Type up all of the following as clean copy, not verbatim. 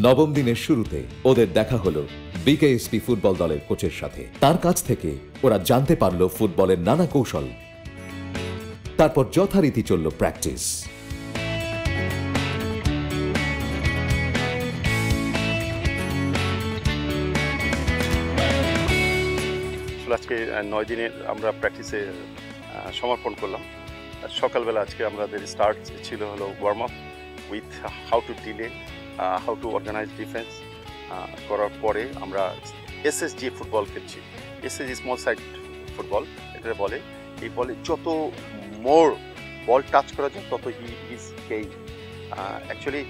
নবম দিনের শুরুতে ওদের দেখা হলো বিকেএসপি ফুটবল দলের কোচের সাথে। তার কাছ থেকে ওরা জানতে পারল ফুটবলের নানা কৌশল। তারপর যথারীতি চলল প্র্যাকটিস। আজকে 9 দিনের আমরা প্র্যাকটিসে সমর্পণ করলাম। সকালবেলা আজকে আমাদের স্টার্ট ছিল হলো warm up with how to delay, how to organise defence. করার পরে আমরা এসএসজি ফুটবল খেলছি। এসএসজি স্মল সাইড ফুটবল এটা বলে। এই বলে যত মোর বল টাচ করা যায় তত হি ইজ গেইন। অ্যাকচুয়ালি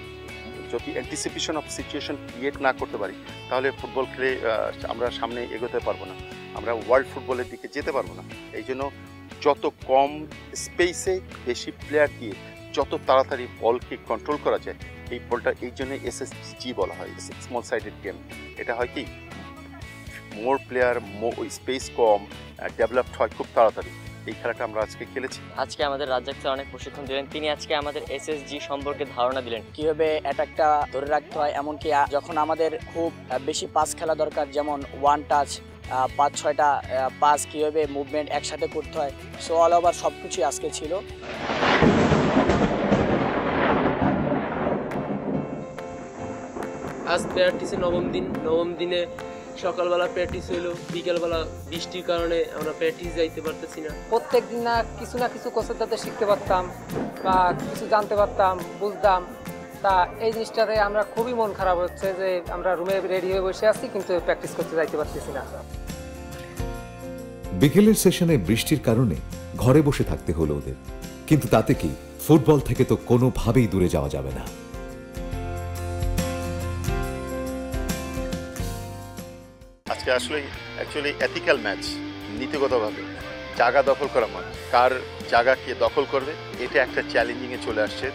যদি অ্যান্টিসিপেশন অফ সিচুয়েশন ক্রিয়েট না করতে পারি তাহলে ফুটবল খেলে আমরা সামনে এগোতে পারবো না, আমরা ওয়ার্ল্ড ফুটবলের দিকে যেতে পারবো না। এই জন্য যত কম স্পেসে বেশি প্লেয়ার দিয়ে যত তাড়াতাড়ি বলকে কন্ট্রোল করা যায়, এই বলটা এই জন্য এসএসজি বলা হয়, স্মল সাইডেড গেম। এটা হয় কি মোর প্লেয়ার স্পেস কম ডেভেলপড হয় খুব তাড়াতাড়ি। এই খেলাটা আমরা আজকে খেলেছি। আজকে আমাদের রাজ্জাক স্যার অনেক প্রশিক্ষণ দিলেন। তিনি আজকে আমাদের এসএসজি সম্পর্কে ধারণা দিলেন, কিভাবে অ্যাটাকটা ধরে রাখতে হয়, এমনকি যখন আমাদের খুব বেশি পাস খেলা দরকার, যেমন ওয়ান টাচ 5-6টা পাস কীভাবে মুভমেন্ট একসাথে করতে হয়। সো অল ওভার সব কিছুই আজকে ছিল। আজ প্র্যাকটিসে নবম দিনে সকালবেলা প্র্যাকটিস হইলো, বিকেলবেলা বৃষ্টির কারণে আমরা প্র্যাকটিস যাইতে পারতেছি না। প্রত্যেক দিন না কিছু কোচের সাথে শিখতে পারতাম বা কিছু জানতে পারতাম, বুঝতাম। তা এই জিনিসটাতে আমরা খুবই মন খারাপ হচ্ছে যে আমরা রুমে রেডি হয়ে বসে আছি কিন্তু প্র্যাকটিস করতে যাইতে পারতেছি না। বিকেলের সেশনে বৃষ্টির কারণে ঘরে বসে থাকতে হলো ওদের, কিন্তু তাতে কি ফুটবল থেকে তো কোনোভাবেই দূরে যাওয়া যাবে না। আজকে আসলে অ্যাকচুয়ালি এথিক্যাল ম্যাচ, নীতিগতভাবে জায়গা দখল করা মানে কার জায়গা কে দখল করবে এটা একটা চ্যালেঞ্জিংয়ে চলে আসছে।